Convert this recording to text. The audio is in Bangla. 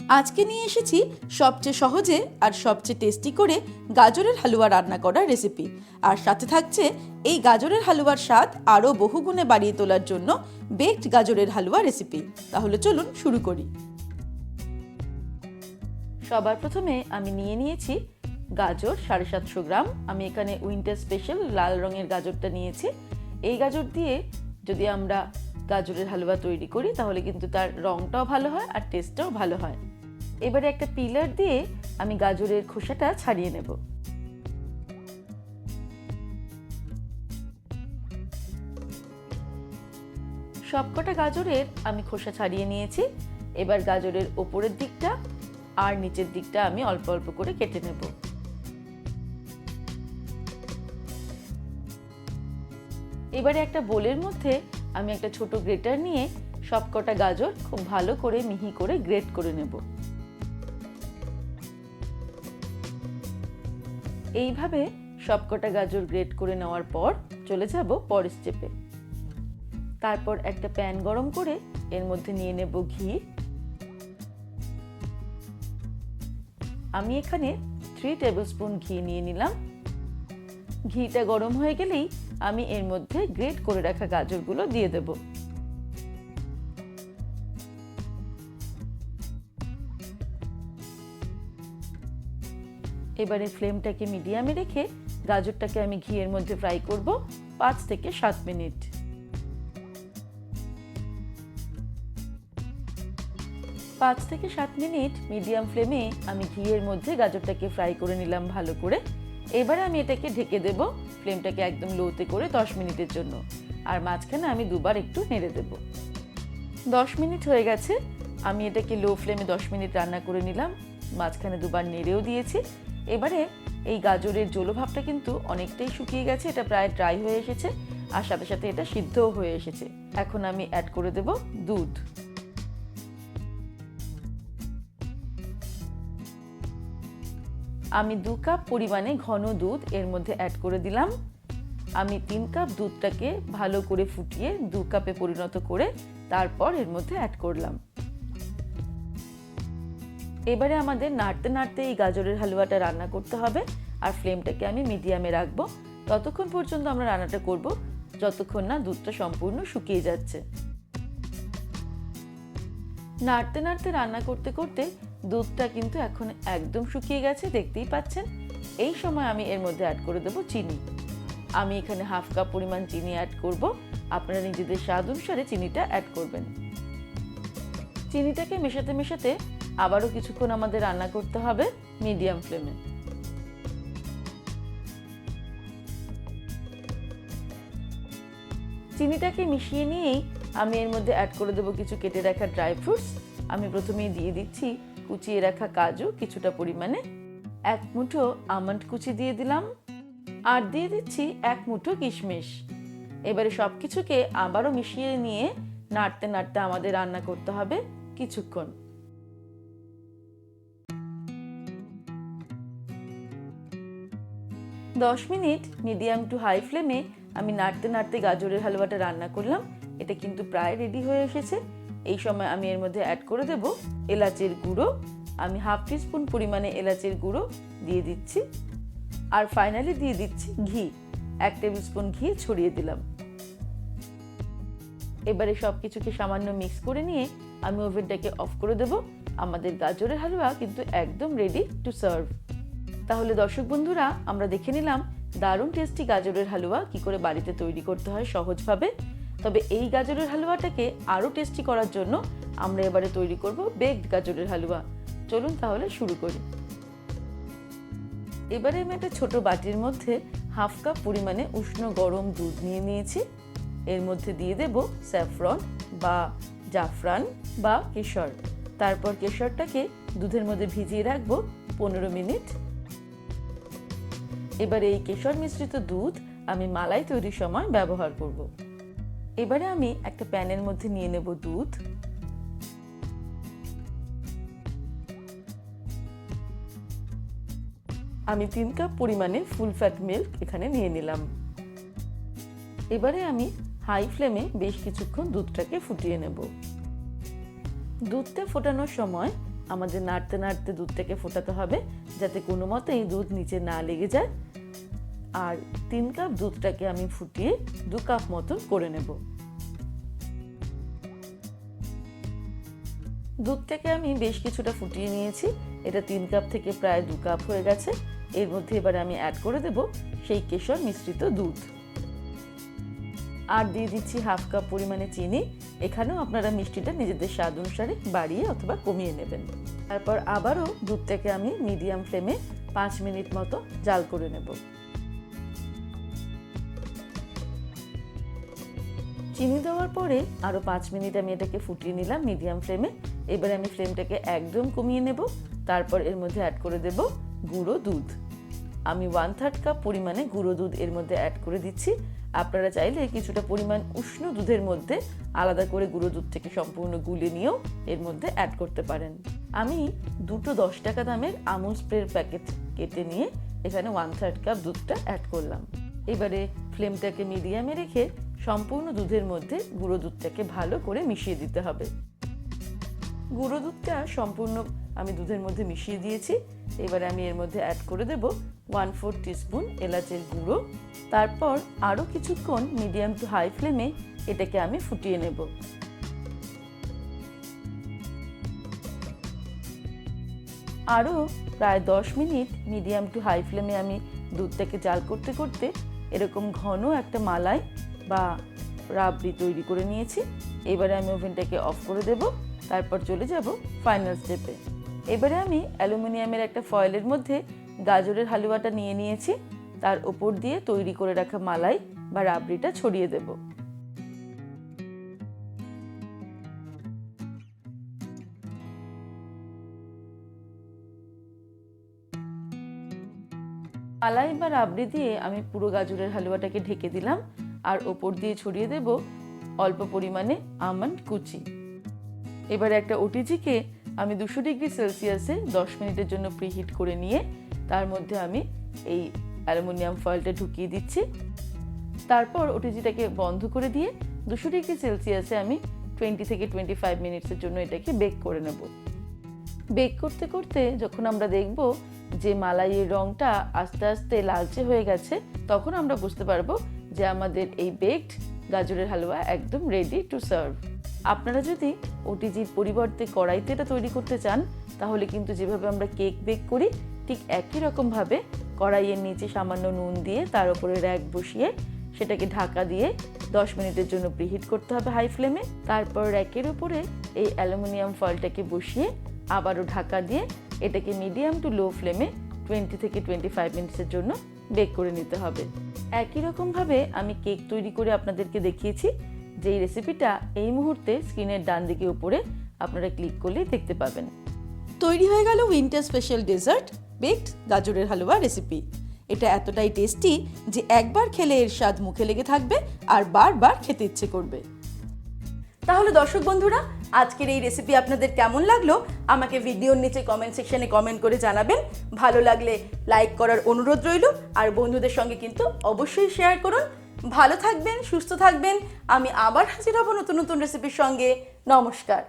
আজকে নিয়ে এসেছি সবচেয়ে সহজে আর সবচেয়ে টেস্টি করে গাজরের হালুয়া রান্না করার রেসিপি। আর সাথে থাকছে এই গাজরের হালুয়ার স্বাদ আরও বহুগুণে বাড়িয়ে তোলার জন্য বেকড গাজরের হালুয়া রেসিপি। তাহলে চলুন শুরু করি। সবার প্রথমে আমি নিয়ে নিয়েছি গাজর 750 গ্রাম। আমি এখানে উইন্টার স্পেশাল লাল রঙের গাজরটা নিয়েছি। এই গাজর দিয়ে যদি আমরা গাজরের হালুয়া তৈরি করি তাহলে কিন্তু তার রঙটাও ভালো হয় আর টেস্টটাও ভালো হয়। এবারে একটা পিলার দিয়ে আমি গাজরের খোসাটা ছাড়িয়ে নেব। সবকটা গাজরের আমি খোসা ছাড়িয়ে নিয়েছি। এবার গাজরের ওপরের দিকটা আর নিচের দিকটা আমি অল্প অল্প করে কেটে নেব। এবারে একটা বোলের মধ্যে আমি একটা ছোট গ্রেটার নিয়ে সবকটা গাজর খুব ভালো করে মিহি করে গ্রেট করে নেব। এইভাবে সবকটা গাজর গ্রেট করে নেওয়ার পর চলে যাব পরের স্টেপে। তারপর একটা প্যান গরম করে এর মধ্যে নিয়ে নেব ঘি। আমি এখানে 3 টেবিলস্পুন ঘি নিয়ে নিলাম। ঘিটা গরম হয়ে গেলেই আমি এর মধ্যে গ্রেট করে রাখা গাজরগুলো দিয়ে দেব। এবারে ফ্লেমটাকে মিডিয়ামে রেখে গাজরটাকে আমি ঘিয়ের মধ্যে ফ্রাই করব 5 থেকে 7 মিনিট। পাঁচ থেকে 7 মিনিট মিডিয়াম ফ্লেমে আমি ঘিয়ের মধ্যে গাজরটাকে ফ্রাই করে নিলাম ভালো করে। এবারে আমি এটাকে ঢেকে দেব ফ্লেমটাকে একদম লোতে করে 10 মিনিটের জন্য। আর মাঝখানে আমি দুবার একটু নেড়ে দেব। 10 মিনিট হয়ে গেছে। আমি এটাকে লো ফ্লেমে 10 মিনিট রান্না করে নিলাম। মাঝখানে দুবার নেড়েও দিয়েছি। এবারে এই গাজরের জলভাবটা কিন্তু অনেকটাই শুকিয়ে গেছে, এটা প্রায় ড্রাই হয়ে এসেছে আর সাথে সাথে এটা সিদ্ধও হয়ে এসেছে। এখন আমি অ্যাড করে দেব দুধ। আমি 2 কাপ পরিমাণে ঘন দুধ এর মধ্যে অ্যাড করে দিলাম। আমি 3 কাপ দুধটাকে ভালো করে ফুটিয়ে 2 কাপে পরিণত করে তারপর এর মধ্যে অ্যাড করলাম। এবারে আমাদের নাড়তে নাড়তে এই গাজরের হালুয়াটা রান্না করতে হবে আর ফ্লেমটাকে আমি মিডিয়ামে রাখবো। ততক্ষণ পর্যন্ত আমরা রান্নাটা করব যতক্ষণ না দুধটা সম্পূর্ণ শুকিয়ে যাচ্ছে। নাড়তে নাড়তে রান্না করতে করতে দুধটা কিন্তু এখন একদম শুকিয়ে গেছে, দেখতেই পাচ্ছেন। এই সময় আমি এর মধ্যে অ্যাড করে দেবো চিনি। আমি এখানে 1/2 কাপ পরিমাণ চিনি অ্যাড করব। আপনারা নিজেদের স্বাদ অনুসারে চিনিটা অ্যাড করবেন। চিনিটাকে মেশাতে মেশাতে আবারও কিছুক্ষণ আমাদের রান্না করতে হবে মিডিয়াম ফ্লেমে। চিনিটাকে মিশিয়ে নিয়েই আমি এর মধ্যে অ্যাড করে দেবো কিছু কেটে রাখা ড্রাই ফ্রুটস। আমি প্রথমেই দিয়ে দিচ্ছি কুচিয়ে রাখা কাজু কিছুটা পরিমাণে, 1 মুঠো আমন্ড কুচি দিয়ে দিলাম আর দিয়ে দিচ্ছি 1 মুঠো কিশমিশ। এবারে সবকিছুকে আবারও মিশিয়ে নিয়ে নাড়তে নাড়তে আমাদের রান্না করতে হবে কিছুক্ষণ। দশ মিনিট মিডিয়াম টু হাই ফ্লেমে আমি নাড়তে নাড়তে গাজরের হালুয়াটা রান্না করলাম। এটা কিন্তু প্রায় রেডি হয়ে এসেছে। এই সময় আমি এর মধ্যে অ্যাড করে দেব এলাচের গুঁড়ো। আমি 1/2 টিস্পুন পরিমাণে এলাচের গুঁড়ো দিয়ে দিচ্ছি। আর ফাইনালি দিয়ে দিচ্ছি ঘি, 1 টেবিল স্পুন ঘি ছড়িয়ে দিলাম। এবারে সব কিছুকে সামান্য মিক্স করে নিয়ে আমি ওভেনটাকে অফ করে দেব। আমাদের গাজরের হালুয়া কিন্তু একদম রেডি টু সার্ভ। তাহলে দর্শক বন্ধুরা, আমরা দেখে নিলাম দারুণ টেস্টি গাজরের হালুয়া কি করে বাড়িতে তৈরি করতে হয় সহজভাবে। তবে এই গাজরের হালুয়াটাকে আরও টেস্টি করার জন্য আমরা এবারে তৈরি করব বেকড গাজরের হালুয়া। চলুন তাহলে শুরু করি। এবারে আমি একটা ছোট বাটির মধ্যে 1/2 কাপ পরিমাণে উষ্ণ গরম দুধ নিয়ে নিয়েছি। এর মধ্যে দিয়ে দেব স্যাফরন বা জাফরান বা কেশর। তারপর কেশরটাকে দুধের মধ্যে ভিজিয়ে রাখবো 15 মিনিট। এবারে এই কেশর মিশ্রিত দুধ আমি মালাই তৈরির সময় ব্যবহার করব। এবারে আমি একটা প্যানের মধ্যে নিয়ে নেব দুধ। আমি 3 কাপ পরিমাণে ফুল ফ্যাট মিল্ক এখানে নিয়ে নিলাম। এবারে আমি হাই ফ্লেমে বেশ কিছুক্ষণ দুধটাকে ফুটিয়ে নেব। দুধটা ফোটানোর সময় আমাদের নাড়তে নাড়তে দুধটাকে ফোটাতে হবে, যাতে কোনো মতেই দুধ নিচে না লেগে যায়। আর 3 কাপ দুধটাকে আমি ফুটিয়ে 2 কাপ মতন করে নেব। দুধটাকে আমি বেশ কিছুটা ফুটিয়ে নিয়েছি। এটা 3 কাপ থেকে প্রায় 2 কাপ হয়ে গেছে। এর মধ্যে এবারে আমি অ্যাড করে দেব সেই কেশর মিশ্রিত দুধ। আর দিয়ে দিচ্ছি 1/2 কাপ পরিমাণে চিনি। এখানেও আপনারা মিষ্টিটা নিজেদের স্বাদ অনুসারে বাড়িয়ে অথবা কমিয়ে নেবেন। তারপর আবারও দুধটাকে আমি মিডিয়াম ফ্লেমে 5 মিনিট মতো জাল করে নেব। চিনি দেওয়ার পরে আরও 5 মিনিট আমি এটাকে ফুটিয়ে নিলাম মিডিয়াম ফ্লেমে। এবারে আমি ফ্লেমটাকে একদম কমিয়ে নেব। তারপর এর মধ্যে অ্যাড করে দেব গুঁড়ো দুধ। আমি 1/3 কাপ পরিমাণে গুঁড়ো দুধ এর মধ্যে অ্যাড করে দিচ্ছি। আপনারা চাইলে কিছুটা পরিমাণ উষ্ণ দুধের মধ্যে আলাদা করে গুঁড়ো দুধটাকে সম্পূর্ণ গুলে নিয়েও এর মধ্যে অ্যাড করতে পারেন। আমি দুটো 10 টাকা দামের আমুল স্প্রের প্যাকেট কেটে নিয়ে এখানে 1/3 কাপ দুধটা অ্যাড করলাম। এবারে ফ্লেমটাকে মিডিয়ামে রেখে সম্পূর্ণ দুধের মধ্যে গুঁড়ো দুধটাকে ভালো করে মিশিয়ে দিতে হবে। গুঁড়ো দুধটা সম্পূর্ণ আমি দুধের মধ্যে মিশিয়ে দিয়েছি। এবারে আমি এর মধ্যে অ্যাড করে দেব 1/4 টিস্পুন এলাচের গুঁড়ো। তারপর আরও কিছুক্ষণ মিডিয়াম টু হাই ফ্লেমে এটাকে আমি ফুটিয়ে নেব। আরও প্রায় 10 মিনিট মিডিয়াম টু হাই ফ্লেমে আমি দুধটাকে জাল করতে করতে এরকম ঘন একটা মালাই বা রাবড়ি তৈরি করে নিয়েছি। এবারে আমি ওভেনটাকে অফ করে দেব। তারপর চলে যাব ফাইনাল স্টেপে। এবারে আমি অ্যালুমিনিয়ামের একটা ফয়েলের মধ্যে গাজরের হালুয়াটা নিয়ে নিয়েছি। তার উপর দিয়ে তৈরি করে রাখা মালাই বা রাবড়িটা ছড়িয়ে দেব। মালাই বা রাবড়ি দিয়ে আমি পুরো গাজরের হালুয়াটাকে ঢেকে দিলাম। আর ওপর দিয়ে ছড়িয়ে দেব অল্প পরিমাণে আমন্ড কুচি। এবারে একটা ওটিজিকে আমি 200 ডিগ্রি সেলসিয়াসে 10 মিনিটের জন্য প্রিহিট করে নিয়ে তার মধ্যে আমি এই অ্যালুমিনিয়াম ফয়েলটা ঢুকিয়ে দিচ্ছি। তারপর ওটিজিটাকে বন্ধ করে দিয়ে 200 ডিগ্রি সেলসিয়াসে আমি 20 থেকে 25 মিনিটসের জন্য এটাকে বেক করে নেব। বেক করতে করতে যখন আমরা দেখব যে মালাইয়ের রঙটা আস্তে আস্তে লালচে হয়ে গেছে, তখন আমরা বুঝতে পারবো যে আমাদের এই বেকড গাজরের হালুয়া একদম রেডি টু সার্ভ। আপনারা যদি ওটিজির পরিবর্তে কড়াইতে এটা তৈরি করতে চান, তাহলে কিন্তু যেভাবে আমরা কেক বেক করি ঠিক একই রকমভাবে কড়াইয়ের নিচে সামান্য নুন দিয়ে তার উপরে র্যাক বসিয়ে সেটাকে ঢাকা দিয়ে 10 মিনিটের জন্য প্রিহিট করতে হবে হাই ফ্লেমে। তারপর র্যাকের উপরে এই অ্যালুমিনিয়াম ফয়েলটাকে বসিয়ে আবারও ঢাকা দিয়ে এটাকে মিডিয়াম টু লো ফ্লেমে 20 থেকে 25 মিনিটের জন্য বেক করে নিতে হবে। একই রকমভাবে আমি কেক তৈরি করে আপনাদেরকে দেখিয়েছি, যেই রেসিপিটা এই মুহূর্তে স্ক্রিনের ডান দিকে উপরে আপনারা ক্লিক করলেই দেখতে পাবেন। তৈরি হয়ে গেল উইন্টার স্পেশাল ডেজার্ট বেকড গাজরের হালুয়া রেসিপি। এটা এতটাই টেস্টি যে একবার খেলে এর স্বাদ মুখে লেগে থাকবে আর বারবার খেতে ইচ্ছে করবে। তাহলে দর্শক বন্ধুরা, আজকের এই রেসিপি আপনাদের কেমন লাগলো আমাকে ভিডিওর নিচে কমেন্ট সেকশনে কমেন্ট করে জানাবেন। ভালো লাগলে লাইক করার অনুরোধ রইল, আর বন্ধুদের সঙ্গে কিন্তু অবশ্যই শেয়ার করুন। ভালো থাকবেন, সুস্থ থাকবেন। আমি আবার হাজির হব নতুন নতুন রেসিপির সঙ্গে। নমস্কার।